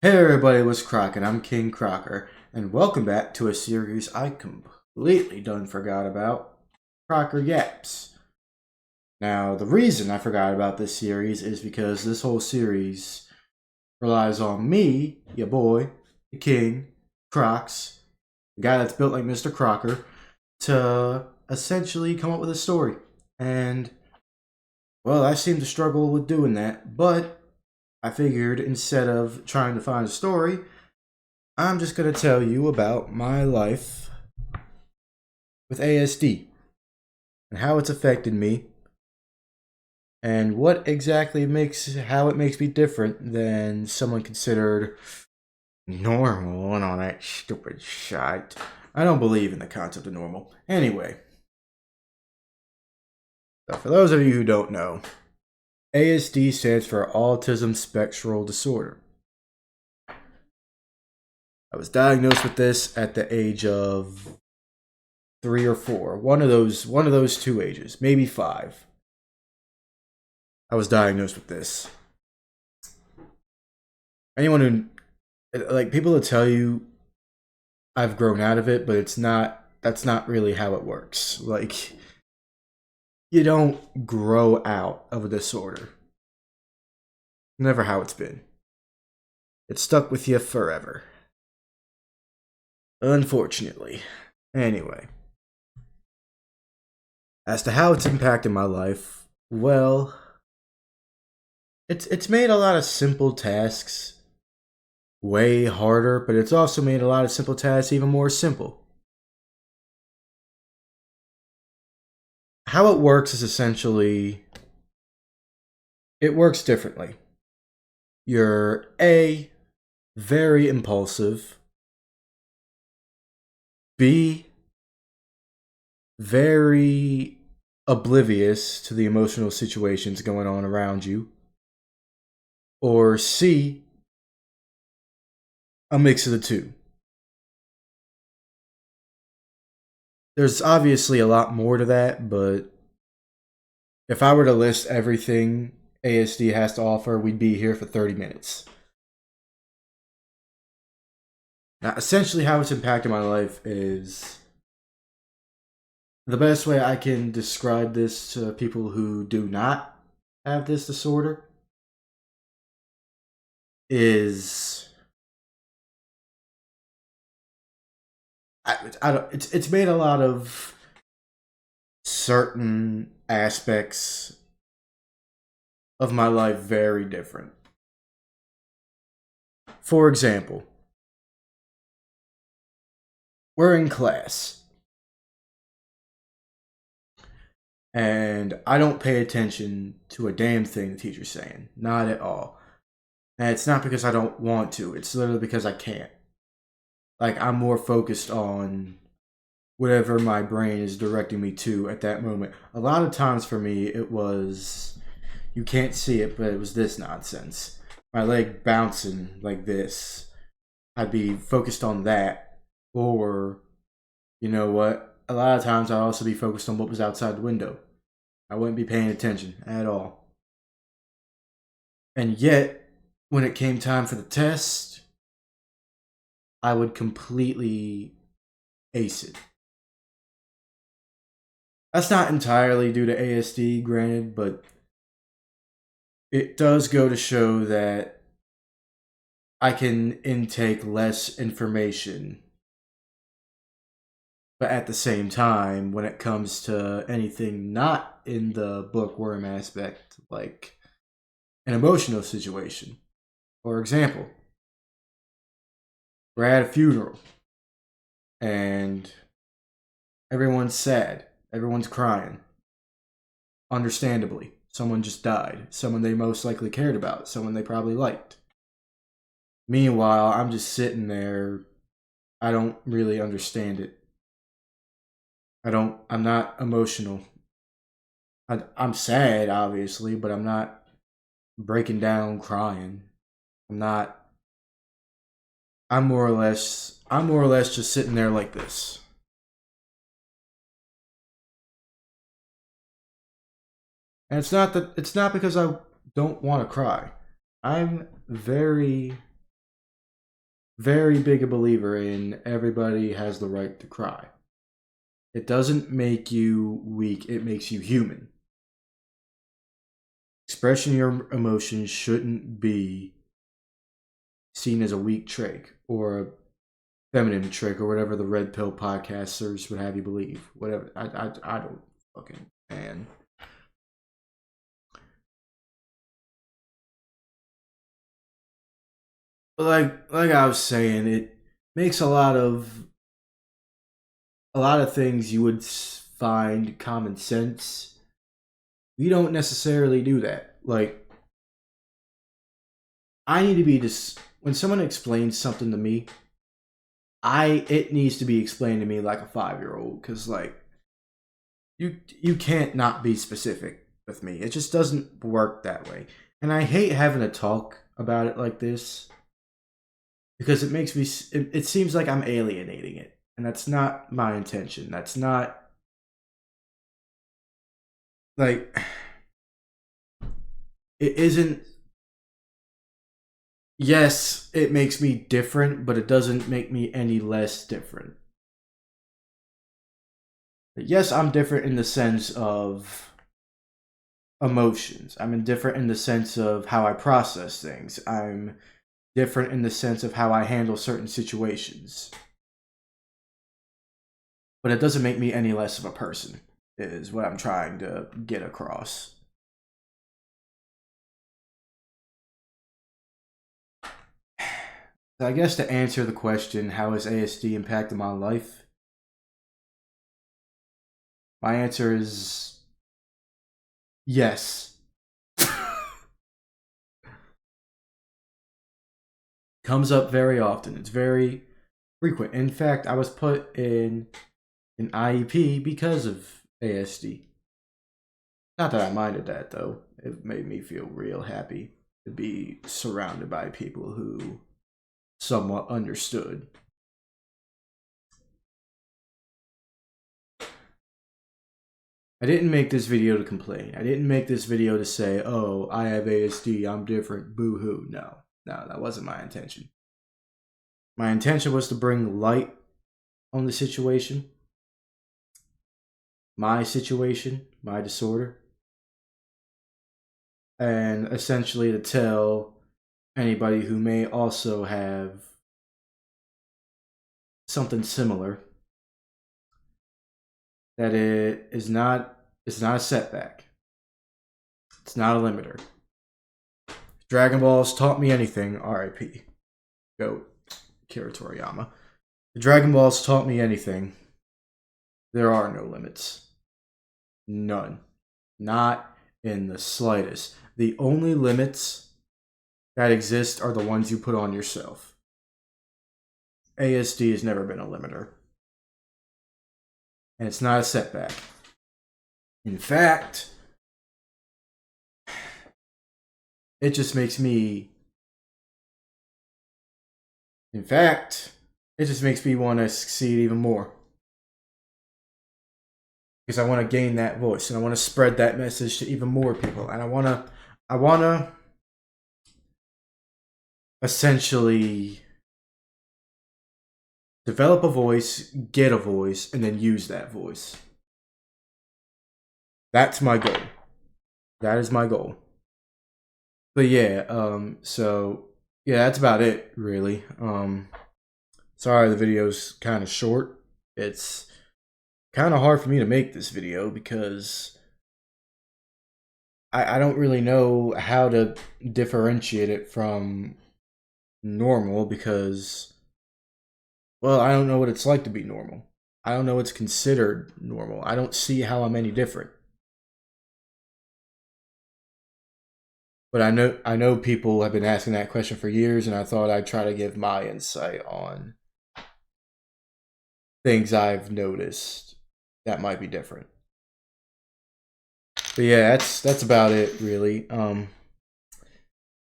Hey everybody, what's cracking? I'm King Crocker, and welcome back to a series I completely done forgot about, Crxckryaps. Now, the reason I forgot about this series is because this whole series relies on me, your boy, the King, Crocs, the guy that's built like Mr. Crocker, to essentially come up with a story. And, well, I seem to struggle with doing that, but I figured instead of trying to find a story, I'm just going to tell you about my life with ASD and how it's affected me and what exactly makes how it makes me different than someone considered normal and all that stupid shit. I don't believe in the concept of normal. Anyway, so for those of you who don't know, ASD stands for Autism Spectral Disorder. I was diagnosed with this at the age of 3 or 4, one of those two ages, maybe 5. I was diagnosed with this. Anyone who, like, people will tell you I've grown out of it, but that's not really how it works. Like, you don't grow out of a disorder. Never how it's been. It's stuck with you forever. Unfortunately. Anyway, as to how it's impacted my life, well, it's made a lot of simple tasks way harder, but it's also made a lot of simple tasks even more simple. How it works is essentially it works differently. You're A, very impulsive, B, very oblivious to the emotional situations going on around you, or C, a mix of the two. There's obviously a lot more to that, but if I were to list everything ASD has to offer, we'd be here for 30 minutes. Now, essentially, how it's impacted my life is the best way I can describe this to people who do not have this disorder is I don't, it's made a lot of certain aspects of my life very different. For example, we're in class and I don't pay attention to a damn thing the teacher's saying. Not at all. And it's not because I don't want to, it's literally because I can't. Like, I'm more focused on whatever my brain is directing me to at that moment. A lot of times for me, it was you can't see it, but it was this nonsense. My leg bouncing like this. I'd be focused on that. Or, you know what? A lot of times I'd also be focused on what was outside the window. I wouldn't be paying attention at all. And yet, when it came time for the test, I would completely ace it. That's not entirely due to ASD, granted, but it does go to show that I can intake less information. But at the same time, when it comes to anything not in the bookworm aspect, like an emotional situation, for example, we're at a funeral and everyone's sad, everyone's crying, understandably. Someone just died, someone they most likely cared about, someone they probably liked. Meanwhile, I'm just sitting there. I don't really understand it. I'm not emotional. I'm sad, obviously, but I'm not breaking down crying. I'm not. I'm more or less just sitting there like this. And it's not because I don't want to cry. I'm very very big a believer in everybody has the right to cry. It doesn't make you weak, it makes you human. Expressing your emotions shouldn't be seen as a weak trait or a feminine trick or whatever the red pill podcasters would have you believe. Whatever. I don't fucking man. Like I was saying, it makes a lot of things you would find common sense. We don't necessarily do that. Like I need to be just when someone explains something to me, it needs to be explained to me like a 5-year old because like you can't not be specific with me. It just doesn't work that way. And I hate having to talk about it like this because it makes me it seems like I'm alienating it. And that's not my intention. That's not like it isn't yes, it makes me different, but it doesn't make me any less different. Yes, I'm different in the sense of emotions. I'm indifferent in the sense of how I process things. I'm different in the sense of how I handle certain situations. But it doesn't make me any less of a person, is what I'm trying to get across. I guess to answer the question, how has ASD impacted my life? My answer is yes. Comes up very often. It's very frequent. In fact, I was put in an IEP because of ASD. Not that I minded that though. It made me feel real happy to be surrounded by people who somewhat understood. I didn't make this video to complain. I didn't make this video to say, oh, I have ASD, I'm different, boo hoo. No, that wasn't my intention. My intention was to bring light on the situation, my disorder, and essentially to tell anybody who may also have something similar that it's not a setback. It's not a limiter. Dragon Balls taught me anything, RIP. Go, Kira Toriyama. The Dragon Balls taught me anything. There are no limits. None. Not in the slightest. The only limits that exist are the ones you put on yourself. ASD has never been a limiter. And it's not a setback. In fact, it just makes me want to succeed even more. Because I want to gain that voice and I want to spread that message to even more people. And I want to essentially develop a voice, get a voice, and then use that voice. That's my goal. That is my goal. But yeah, so yeah, that's about it, really. Sorry the video's kind of short. It's kind of hard for me to make this video because I don't really know how to differentiate it from normal because, well, I don't know what it's like to be normal. I don't know what's considered normal. I don't see how I'm any different. But I know people have been asking that question for years, and I thought I'd try to give my insight on things I've noticed that might be different. But yeah, that's about it, really. If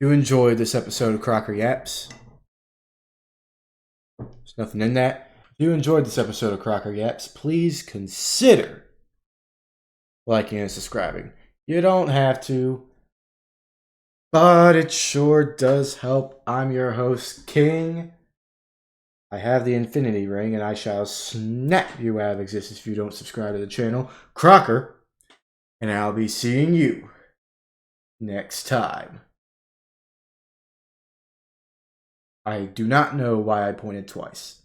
you enjoyed this episode of Crxckxryaps, there's nothing in that. If you enjoyed this episode of Crxckxryaps, please consider liking and subscribing. You don't have to, but it sure does help. I'm your host, King. I have the infinity ring, and I shall snap you out of existence if you don't subscribe to the channel. Crocker, and I'll be seeing you next time. I do not know why I pointed twice.